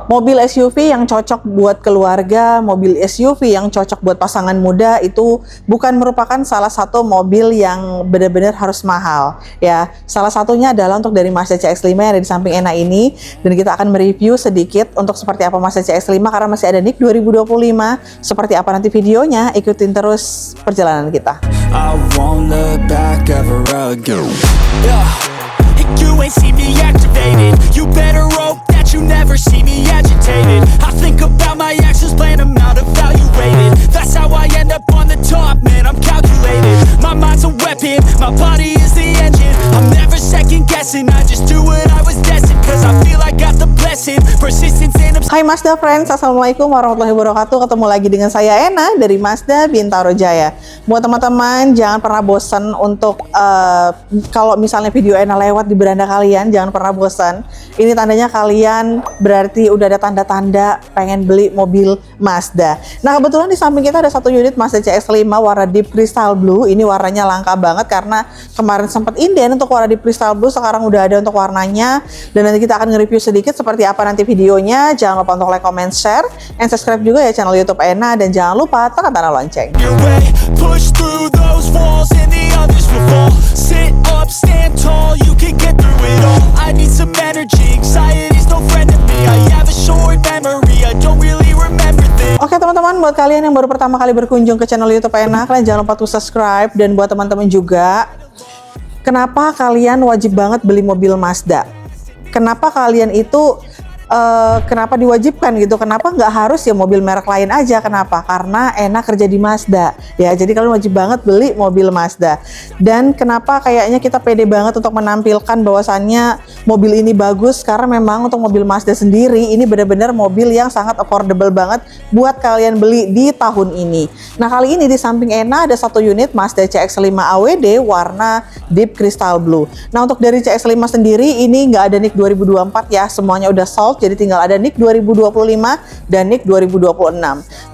Mobil SUV yang cocok buat keluarga, mobil SUV yang cocok buat pasangan muda itu bukan merupakan salah satu mobil yang benar-benar harus mahal ya. Salah satunya adalah untuk dari Mazda CX-5 yang ada di samping Ena ini, dan kita akan mereview sedikit untuk seperti apa Mazda CX-5 karena masih ada NIK 2025. Seperti apa nanti videonya, ikutin terus perjalanan kita. I won't look back ever again. You ain't see me activated. You better hope that you never see me agitated. I think about my actions, plan them out, evaluated. That's how I end up on the top, man, I'm calculated. My mind's a weapon, my body is the engine. I'm never second guessing, I just do what I was destined. Cause I feel I got the blessing, persistence and Hai Mazda friends, assalamualaikum warahmatullahi wabarakatuh. Ketemu lagi dengan saya Ena dari Mazda Bintaro Jaya. Buat teman-teman jangan pernah bosan untuk kalau misalnya video Ena lewat di beranda kalian, jangan pernah bosan. Ini tandanya kalian berarti udah ada tanda-tanda pengen beli mobil Mazda. Nah kebetulan di samping kita ada satu unit Mazda CX-5 warna deep crystal blue. Ini warnanya langka banget karena kemarin sempat inden untuk warna deep crystal blue, sekarang udah ada untuk warnanya. Dan nanti kita akan nge-review sedikit seperti apa nanti videonya. Jangan lupa untuk like, comment, share, and subscribe juga ya channel YouTube Ena, dan jangan lupa tekan tanda lonceng. push through those walls and the others will fall. Sit up, stand tall, you can get through it all. I need some energy, anxiety's no friend to me. I have a short memory, I don't really remember things. Oke teman-teman, buat kalian yang baru pertama kali berkunjung ke channel YouTube Ena, kalian jangan lupa untuk subscribe. Dan buat teman-teman juga, kenapa kalian wajib banget beli mobil Mazda? Kenapa kalian itu kenapa diwajibkan gitu? Kenapa nggak harus ya mobil merek lain aja? Kenapa? Karena Ena kerja di Mazda ya, jadi kalian wajib banget beli mobil Mazda. Dan kenapa kayaknya kita pede banget untuk menampilkan bahwasannya mobil ini bagus? Karena memang untuk mobil Mazda sendiri ini benar-benar mobil yang sangat affordable banget buat kalian beli di tahun ini. Nah kali ini di samping Ena ada satu unit Mazda CX-5 AWD warna deep crystal blue. Nah untuk dari CX-5 sendiri ini nggak ada NIK 2024 ya, semuanya udah sold. Jadi tinggal ada NIK 2025 dan NIK 2026.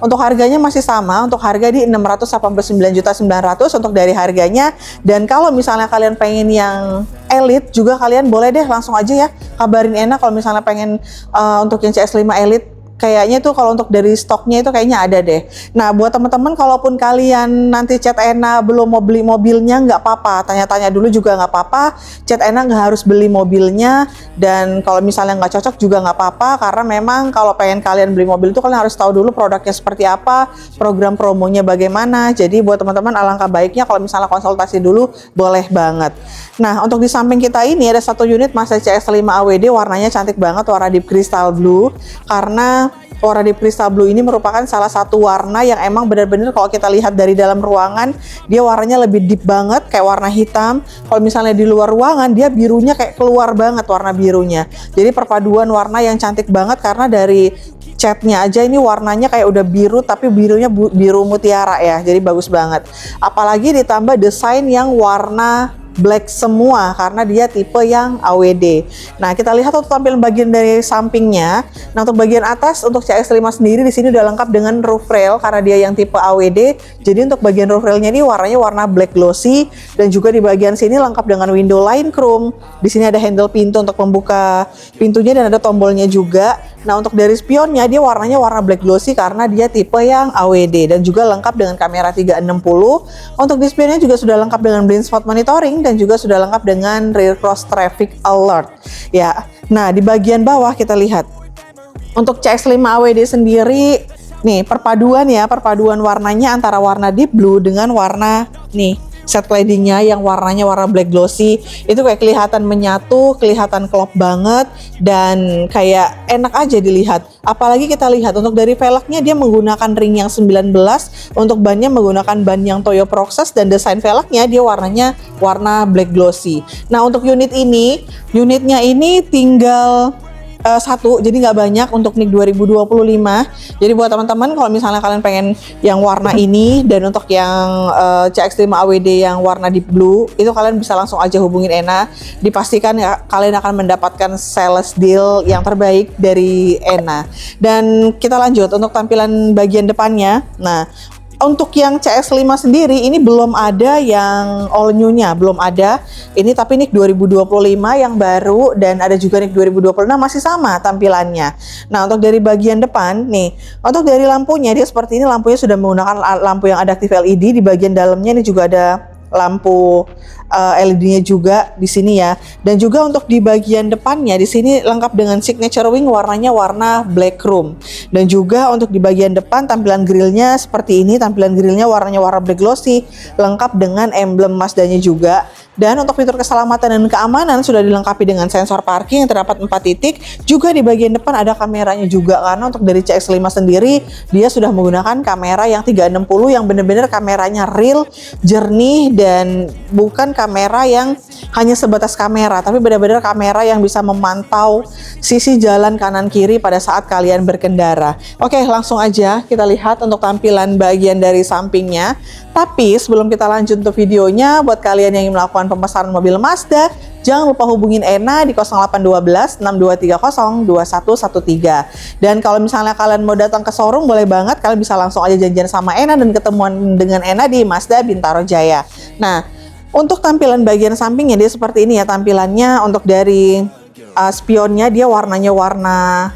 Untuk harganya masih sama, untuk harga di 689.900.000 untuk dari harganya. Dan kalau misalnya kalian pengen yang elite juga, kalian boleh deh langsung aja ya kabarin Ena kalau misalnya pengen untuk yang CS5 elite. Kayaknya tuh kalau untuk dari stoknya itu kayaknya ada deh. Nah buat teman-teman, kalaupun kalian nanti chat Ena belum mau beli mobilnya, nggak apa-apa, tanya-tanya dulu juga nggak apa-apa. Chat Ena nggak harus beli mobilnya, dan kalau misalnya nggak cocok juga nggak apa-apa, karena memang kalau pengen kalian beli mobil itu kalian harus tahu dulu produknya seperti apa, program promonya bagaimana. Jadi buat teman-teman alangkah baiknya kalau misalnya konsultasi dulu, boleh banget. Nah untuk di samping kita ini ada satu unit Mazda CX-5 AWD, warnanya cantik banget, warna deep crystal blue. Karena warna deep crystal blue ini merupakan salah satu warna yang emang benar-benar kalau kita lihat dari dalam ruangan dia warnanya lebih deep banget, kayak warna hitam. Kalau misalnya di luar ruangan dia birunya kayak keluar banget warna birunya. Jadi perpaduan warna yang cantik banget, karena dari catnya aja ini warnanya kayak udah biru, tapi birunya biru mutiara ya, jadi bagus banget. Apalagi ditambah desain yang warna black semua karena dia tipe yang AWD. Nah, kita lihat untuk tampilan bagian dari sampingnya. Nah, untuk bagian atas untuk CX-5 sendiri di sini udah lengkap dengan roof rail karena dia yang tipe AWD. Jadi untuk bagian roof railnya ini warnanya warna black glossy, dan juga di bagian sini lengkap dengan window line chrome. Di sini ada handle pintu untuk membuka pintunya dan ada tombolnya juga. Nah, untuk dari spionnya dia warnanya warna black glossy karena dia tipe yang AWD, dan juga lengkap dengan kamera 360. Untuk di spionnya juga sudah lengkap dengan blind spot monitoring, dan juga sudah lengkap dengan rear cross traffic alert ya. Nah di bagian bawah kita lihat untuk CX-5 AWD sendiri nih perpaduan warnanya antara warna deep blue dengan warna nih set claddingnya yang warnanya warna black glossy. Itu kayak kelihatan menyatu, kelihatan klop banget, dan kayak enak aja dilihat. Apalagi kita lihat untuk dari velgnya dia menggunakan ring yang 19, untuk bannya menggunakan ban yang Toyo Proxes, dan desain velgnya dia warnanya warna black glossy. Nah untuk unitnya ini tinggal satu, jadi nggak banyak untuk NIK 2025. Jadi buat teman-teman kalau misalnya kalian pengen yang warna ini, dan untuk yang CX-5 AWD yang warna deep blue, itu kalian bisa langsung aja hubungin Ena. Dipastikan ya kalian akan mendapatkan sales deal yang terbaik dari Ena. Dan kita lanjut untuk tampilan bagian depannya. Nah Untuk yang CS5 sendiri ini belum ada yang all new-nya, belum ada. Ini tapi NIK 2025 yang baru, dan ada juga NIK 2026 masih sama tampilannya. Nah, untuk dari bagian depan nih, untuk dari lampunya dia seperti ini, lampunya sudah menggunakan lampu yang adaptif LED. Di bagian dalamnya ini juga ada lampu LED-nya juga di sini ya. Dan juga untuk di bagian depannya di sini lengkap dengan signature wing, warnanya warna black chrome. Dan juga untuk di bagian depan tampilan grillnya seperti ini, tampilan grillnya warnanya warna black glossy, lengkap dengan emblem Mazda-nya juga. Dan untuk fitur keselamatan dan keamanan sudah dilengkapi dengan sensor parking yang terdapat 4 titik. Juga di bagian depan ada kameranya juga, karena untuk dari CX-5 sendiri dia sudah menggunakan kamera yang 360 yang benar-benar kameranya real, jernih, dan bukan kamera yang hanya sebatas kamera, tapi benar-benar kamera yang bisa memantau sisi jalan kanan kiri pada saat kalian berkendara. Oke, langsung aja kita lihat untuk tampilan bagian dari sampingnya. Tapi sebelum kita lanjut untuk videonya, buat kalian yang ingin melakukan pemesanan mobil Mazda, jangan lupa hubungin Ena di 0812 6230 2113. Dan kalau misalnya kalian mau datang ke showroom, boleh banget, kalian bisa langsung aja janjian sama Ena dan ketemuan dengan Ena di Mazda Bintaro Jaya. Nah, untuk tampilan bagian sampingnya dia seperti ini ya tampilannya. Untuk dari spionnya dia warnanya warna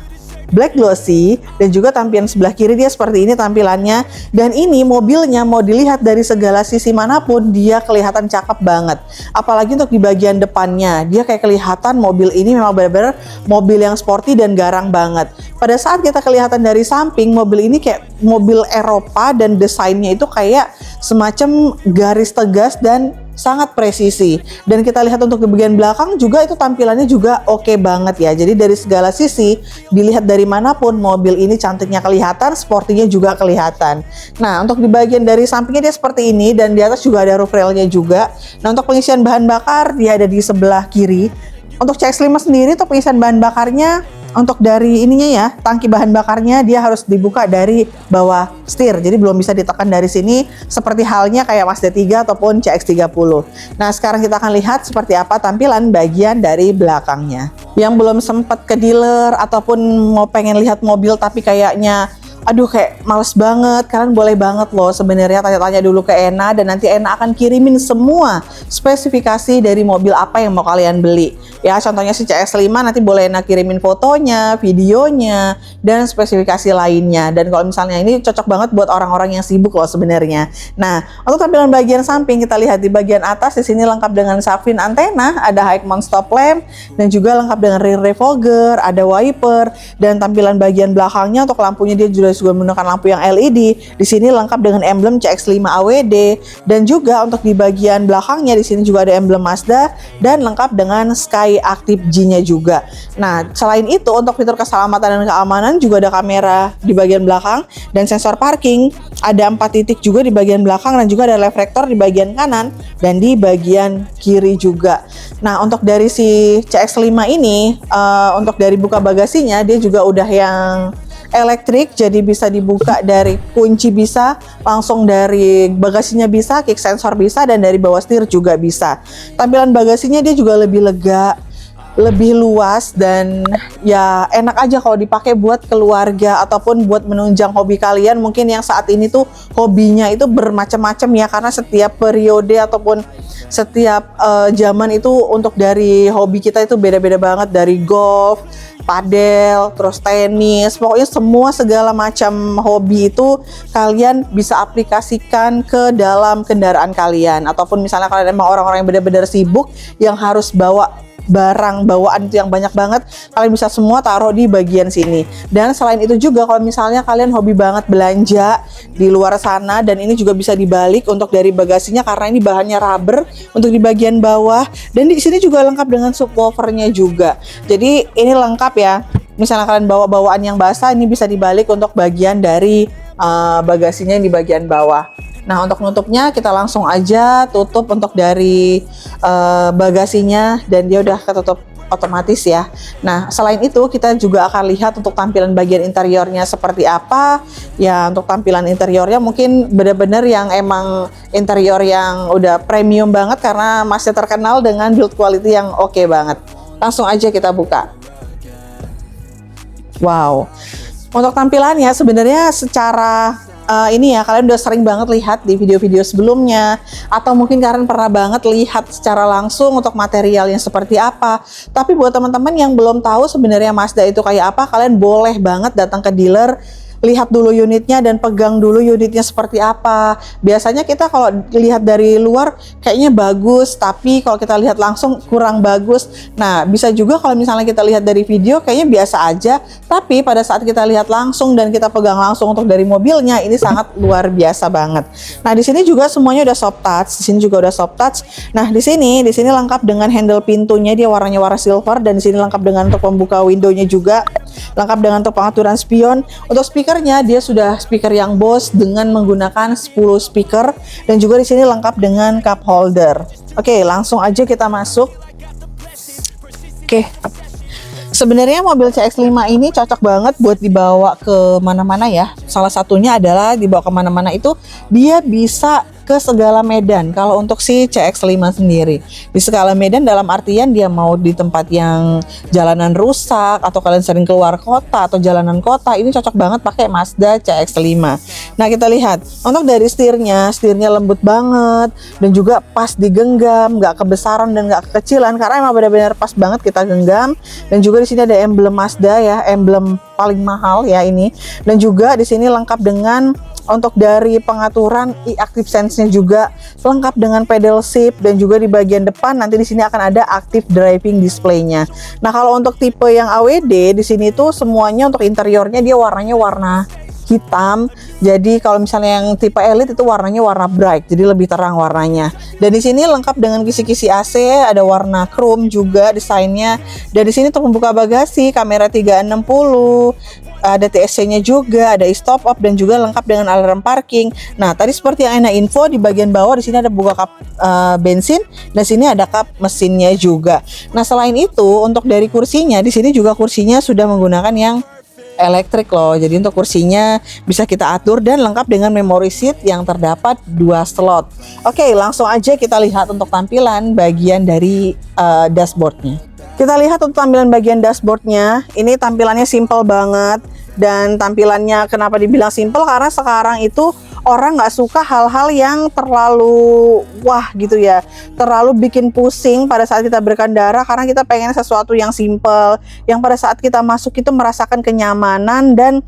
black glossy, dan juga tampilan sebelah kiri dia seperti ini tampilannya. Dan ini mobilnya mau dilihat dari segala sisi manapun dia kelihatan cakep banget. Apalagi untuk di bagian depannya, dia kayak kelihatan mobil ini memang benar-benar mobil yang sporty dan garang banget. Pada saat kita kelihatan dari samping, mobil ini kayak mobil Eropa, dan desainnya itu kayak semacam garis tegas dan sangat presisi. Dan kita lihat untuk di bagian belakang juga itu tampilannya juga oke banget ya. Jadi dari segala sisi dilihat dari manapun mobil ini cantiknya kelihatan, sportinya juga kelihatan. Nah, untuk di bagian dari sampingnya dia seperti ini, dan di atas juga ada roof railnya juga. Nah, untuk pengisian bahan bakar dia ada di sebelah kiri. Untuk CX-5 sendiri untuk pengisian bahan bakarnya, untuk dari ininya ya, tangki bahan bakarnya dia harus dibuka dari bawah setir, jadi belum bisa ditekan dari sini seperti halnya kayak Mazda 3 ataupun CX-30. Nah, sekarang kita akan lihat seperti apa tampilan bagian dari belakangnya. Yang belum sempat ke dealer ataupun mau pengen lihat mobil tapi kayaknya aduh kayak males banget, kalian boleh banget loh sebenarnya tanya-tanya dulu ke Ena, dan nanti Ena akan kirimin semua spesifikasi dari mobil apa yang mau kalian beli. Ya, contohnya si CS5 nanti boleh Ena kirimin fotonya, videonya, dan spesifikasi lainnya. Dan kalau misalnya ini cocok banget buat orang-orang yang sibuk loh sebenarnya. Nah, untuk tampilan bagian samping kita lihat di bagian atas di sini lengkap dengan shark fin antena, ada high mount stop lamp, dan juga lengkap dengan rear defogger, ada wiper, dan tampilan bagian belakangnya untuk lampunya dia juga menggunakan lampu yang LED. Di sini lengkap dengan emblem CX-5 AWD, dan juga untuk di bagian belakangnya di sini juga ada emblem Mazda dan lengkap dengan Sky Active G-nya juga. Nah, selain itu untuk fitur keselamatan dan keamanan juga ada kamera di bagian belakang dan sensor parking, ada 4 titik juga di bagian belakang, dan juga ada reflektor di bagian kanan dan di bagian kiri juga. Nah, untuk dari si CX-5 ini untuk dari buka bagasinya dia juga udah yang elektrik, jadi bisa dibuka dari kunci, bisa langsung dari bagasinya, bisa kick sensor bisa, dan dari bawah setir juga bisa. Tampilan bagasinya dia juga lebih lega, lebih luas, dan ya enak aja kalau dipakai buat keluarga ataupun buat menunjang hobi kalian mungkin yang saat ini tuh hobinya itu bermacam-macam ya, karena setiap periode ataupun setiap zaman itu untuk dari hobi kita itu beda-beda banget, dari golf, padel, terus tenis, pokoknya semua segala macam hobi itu kalian bisa aplikasikan ke dalam kendaraan kalian. Ataupun misalnya kalian emang orang-orang yang benar-benar sibuk yang harus bawa barang bawaan itu yang banyak banget, kalian bisa semua taruh di bagian sini. Dan selain itu juga kalau misalnya kalian hobi banget belanja di luar sana, dan ini juga bisa dibalik untuk dari bagasinya karena ini bahannya rubber untuk di bagian bawah, dan di sini juga lengkap dengan subwoofernya juga. Jadi ini lengkap ya. Misalnya kalian bawa bawaan yang basah, ini bisa dibalik untuk bagian dari bagasinya yang di bagian bawah. Nah, untuk nutupnya kita langsung aja tutup untuk dari bagasinya, dan dia udah ketutup otomatis ya. Nah, selain itu kita juga akan lihat untuk tampilan bagian interiornya seperti apa. Ya, untuk tampilan interiornya mungkin benar-benar yang emang interior yang udah premium banget karena masih terkenal dengan build quality yang oke banget. Langsung aja kita buka. Wow. Untuk tampilannya sebenarnya secara ini ya, kalian udah sering banget lihat di video-video sebelumnya, atau mungkin kalian pernah banget lihat secara langsung untuk materialnya seperti apa. Tapi buat teman-teman yang belum tahu sebenarnya Mazda itu kayak apa, kalian boleh banget datang ke dealer, lihat dulu unitnya dan pegang dulu unitnya seperti apa. Biasanya kita kalau lihat dari luar kayaknya bagus, tapi kalau kita lihat langsung kurang bagus. Nah, bisa juga kalau misalnya kita lihat dari video kayaknya biasa aja, tapi pada saat kita lihat langsung dan kita pegang langsung untuk dari mobilnya, ini sangat luar biasa banget. Nah, di sini juga semuanya udah soft touch, di sini juga udah soft touch. Nah, di sini lengkap dengan handle pintunya, dia warnanya warna silver, dan di sini lengkap dengan untuk pembuka windownya juga, lengkap dengan untuk pengaturan spion. Untuk speakernya dia sudah speaker yang Bose dengan menggunakan 10 speaker, dan juga di sini lengkap dengan cup holder. Oke, langsung aja kita masuk. Oke. Sebenarnya mobil CX-5 ini cocok banget buat dibawa ke mana-mana ya. Salah satunya adalah dibawa ke mana-mana itu dia bisa ke segala medan. Kalau untuk si CX-5 sendiri, di segala medan dalam artian dia mau di tempat yang jalanan rusak, atau kalian sering keluar kota atau jalanan kota, ini cocok banget pakai Mazda CX-5. Nah, kita lihat untuk dari setirnya lembut banget dan juga pas digenggam, nggak kebesaran dan nggak kekecilan, karena emang benar-benar pas banget kita genggam. Dan juga di sini ada emblem Mazda ya, emblem paling mahal ya ini. Dan juga di sini lengkap dengan untuk dari pengaturan e-active sense-nya juga lengkap dengan pedal shift, dan juga di bagian depan nanti di sini akan ada active driving display-nya. Nah, kalau untuk tipe yang AWD di sini tuh semuanya untuk interiornya dia warnanya warna hitam. Jadi kalau misalnya yang tipe Elite itu warnanya warna bright, jadi lebih terang warnanya. Dan di sini lengkap dengan kisi-kisi AC, ada warna chrome juga desainnya. Dan di sini untuk membuka bagasi, kamera 360, ada TSC-nya juga, ada stop off, dan juga lengkap dengan alarm parking. Nah, tadi seperti yang Ena info, di bagian bawah di sini ada buka kap bensin, dan sini ada kap mesinnya juga. Nah, selain itu untuk dari kursinya, di sini juga kursinya sudah menggunakan yang elektrik loh. Jadi untuk kursinya bisa kita atur dan lengkap dengan memory seat yang terdapat 2 slot. Oke, langsung aja kita lihat untuk tampilan bagian dari dashboardnya. Kita lihat untuk tampilan bagian dashboardnya. Ini tampilannya simple banget, dan tampilannya kenapa dibilang simple, karena sekarang itu orang nggak suka hal-hal yang terlalu wah gitu ya, terlalu bikin pusing pada saat kita berkendara, karena kita pengen sesuatu yang simple, yang pada saat kita masuk itu merasakan kenyamanan dan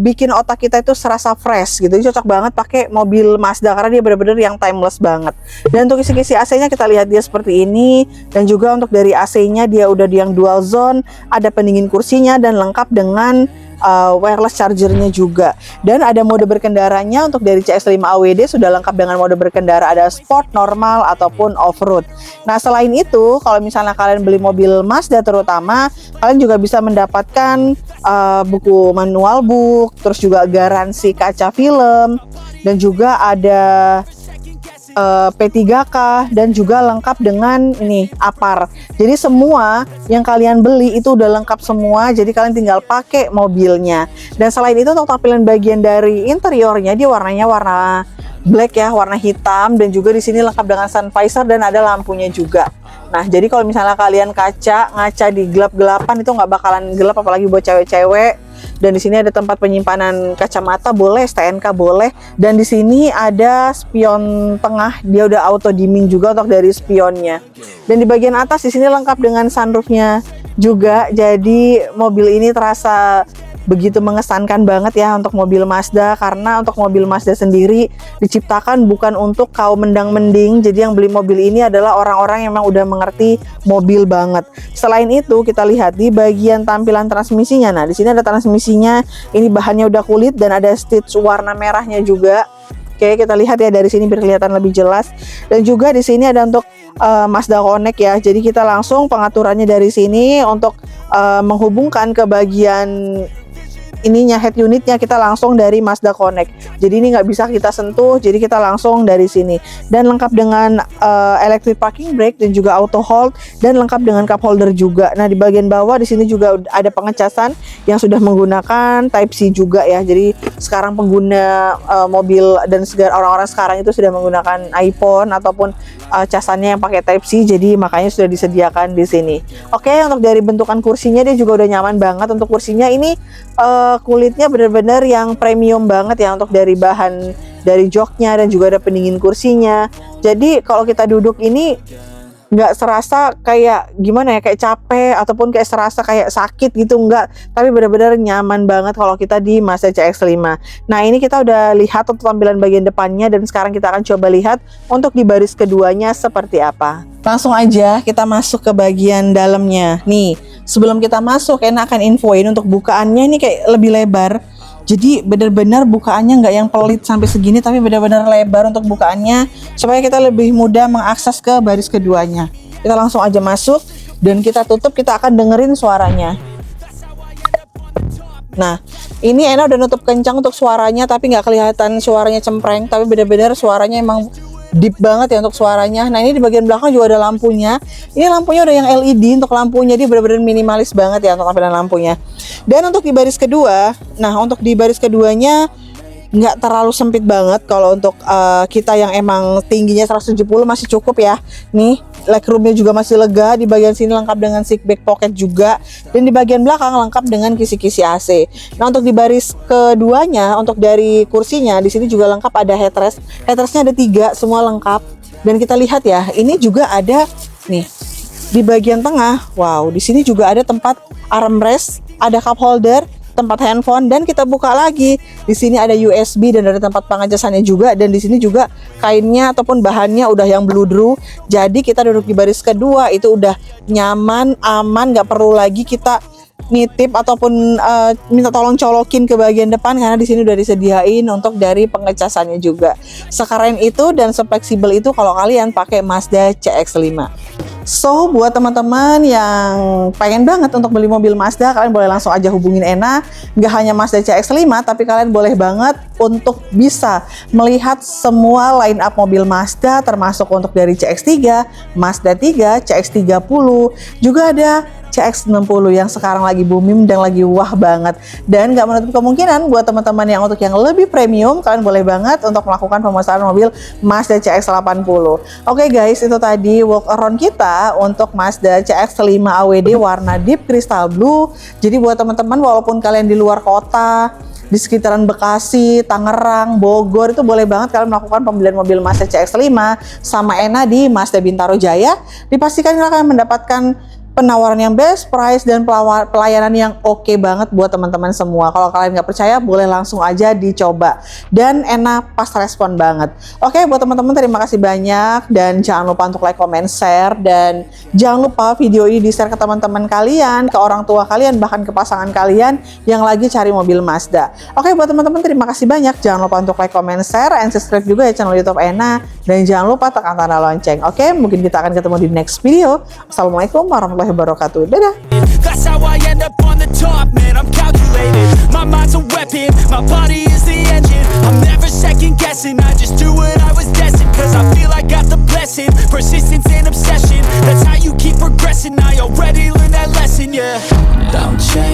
bikin otak kita itu serasa fresh gitu. Jadi cocok banget pakai mobil Mazda karena dia benar-benar yang timeless banget. Dan untuk kisi-kisi AC-nya kita lihat dia seperti ini, dan juga untuk dari AC-nya dia udah di yang dual zone, ada pendingin kursinya, dan lengkap dengan wireless chargernya juga. Dan ada mode berkendaranya untuk dari CX-5 AWD sudah lengkap dengan mode berkendara, ada sport, normal, ataupun off-road. Nah, selain itu kalau misalnya kalian beli mobil Mazda terutama, kalian juga bisa mendapatkan buku manual book, terus juga garansi kaca film, dan juga ada P3K, dan juga lengkap dengan ini APAR. Jadi semua yang kalian beli itu udah lengkap semua, jadi kalian tinggal pakai mobilnya. Dan selain itu untuk tampilan bagian dari interiornya, dia warnanya warna black ya, warna hitam, dan juga di sini lengkap dengan sun visor dan ada lampunya juga. Nah, jadi kalau misalnya kalian ngaca di gelap-gelapan itu nggak bakalan gelap, apalagi buat cewek-cewek. Dan di sini ada tempat penyimpanan kacamata boleh, STNK boleh. Dan di sini ada spion tengah, dia udah auto dimming juga untuk dari spionnya. Dan di bagian atas di sini lengkap dengan sunroofnya juga. Jadi mobil ini terasa begitu mengesankan banget ya untuk mobil Mazda, karena untuk mobil Mazda sendiri diciptakan bukan untuk kaum mendang-mending. Jadi yang beli mobil ini adalah orang-orang yang memang udah mengerti mobil banget. Selain itu kita lihat di bagian tampilan transmisinya. Nah, di sini ada transmisinya, ini bahannya udah kulit dan ada stitch warna merahnya juga. Oke, kita lihat ya dari sini biar kelihatan lebih jelas. Dan juga di sini ada untuk Mazda Connect ya. Jadi kita langsung pengaturannya dari sini untuk menghubungkan ke bagian ininya, head unitnya kita langsung dari Mazda Connect. Jadi ini nggak bisa kita sentuh, jadi kita langsung dari sini. Dan lengkap dengan electric parking brake dan juga auto hold, dan lengkap dengan cup holder juga. Nah, di bagian bawah di sini juga ada pengecasan yang sudah menggunakan Type C juga ya. Jadi sekarang pengguna mobil dan orang-orang sekarang itu sudah menggunakan iPhone ataupun casannya yang pakai Type C, jadi makanya sudah disediakan di sini. Oke, untuk dari bentukan kursinya dia juga udah nyaman banget. Untuk kursinya ini kulitnya bener-bener yang premium banget ya untuk dari bahan, dari joknya, dan juga ada pendingin kursinya. Jadi kalau kita duduk ini nggak serasa kayak gimana ya, kayak capek ataupun kayak serasa kayak sakit gitu, enggak, tapi benar-benar nyaman banget kalau kita di Mazda CX-5. Nah, ini kita udah lihat untuk tampilan bagian depannya, dan sekarang kita akan coba lihat untuk di baris keduanya seperti apa. Langsung aja kita masuk ke bagian dalamnya. Nih, sebelum kita masuk, enak akan infoin untuk bukaannya ini kayak lebih lebar. Jadi benar-benar bukaannya nggak yang pelit sampai segini, tapi benar-benar lebar untuk bukaannya supaya kita lebih mudah mengakses ke baris keduanya. Kita langsung aja masuk dan kita tutup, kita akan dengerin suaranya. Nah, ini Ena udah nutup kencang untuk suaranya, tapi nggak kelihatan suaranya cempreng, tapi benar-benar suaranya emang deep banget ya untuk suaranya. Nah, ini di bagian belakang juga ada lampunya. Ini lampunya udah yang LED untuk lampunya, jadi benar-benar minimalis banget ya untuk tampilan lampunya. Dan untuk di baris kedua, nah untuk di baris keduanya nggak terlalu sempit banget. Kalau untuk kita yang emang tingginya 170 masih cukup ya. Nih, legroomnya juga masih lega. Di bagian sini lengkap dengan seat back pocket juga, dan di bagian belakang lengkap dengan kisi-kisi AC. Nah, untuk di baris keduanya, untuk dari kursinya di sini juga lengkap ada headrest. Headrestnya ada 3, semua lengkap. Dan kita lihat ya, ini juga ada nih di bagian tengah. Wow, di sini juga ada tempat armrest, ada cup holder, tempat handphone, dan kita buka lagi. Di sini ada USB dan ada tempat pengacasannya juga, dan di sini juga kainnya ataupun bahannya udah yang bludru. Jadi kita duduk di baris kedua itu udah nyaman, aman, nggak perlu lagi kita nitip ataupun minta tolong colokin ke bagian depan, karena di sini udah disediain untuk dari pengecasannya juga. Sekeren itu dan sefleksibel itu kalau kalian pakai Mazda CX-5. So, buat teman-teman yang pengen banget untuk beli mobil Mazda, kalian boleh langsung aja hubungin Ena. Nggak hanya Mazda CX-5, tapi kalian boleh banget untuk bisa melihat semua line up mobil Mazda, termasuk untuk dari CX-3, Mazda 3, CX-30, juga ada CX-60 yang sekarang lagi booming dan lagi wah banget. Dan nggak menutup kemungkinan buat teman-teman yang untuk yang lebih premium, kalian boleh banget untuk melakukan pemesanan mobil Mazda CX-80. Oke guys, itu tadi walk around kita untuk Mazda CX-5 AWD warna deep crystal blue. Jadi buat teman-teman walaupun kalian di luar kota, di sekitaran Bekasi, Tangerang, Bogor, itu boleh banget kalian melakukan pembelian mobil Mazda CX-5 sama Ena di Mazda Bintaro Jaya. Dipastikan kalian akan mendapatkan penawaran yang best price dan pelayanan yang oke banget buat teman-teman semua. Kalau kalian nggak percaya, boleh langsung aja dicoba. Dan enak, pas respon banget. Oke, buat teman-teman terima kasih banyak, dan jangan lupa untuk like, comment, share, dan jangan lupa video ini di-share ke teman-teman kalian, ke orang tua kalian, bahkan ke pasangan kalian yang lagi cari mobil Mazda. Oke, buat teman-teman terima kasih banyak. Jangan lupa untuk like, comment, share, and subscribe juga ya channel YouTube Ena, dan jangan lupa tekan tanda lonceng. Oke, mungkin kita akan ketemu di next video. Assalamualaikum warahmatullahi wabarakatuh. Dadah. That's how I end up on the top, man, I'm calculated. My mind's a weapon, my body is the engine. I'm never second guessing, I just do what I was destined. Cause I feel I got the blessing, persistence and obsession. That's how you keep progressing, I already learned that lesson, yeah. Don't change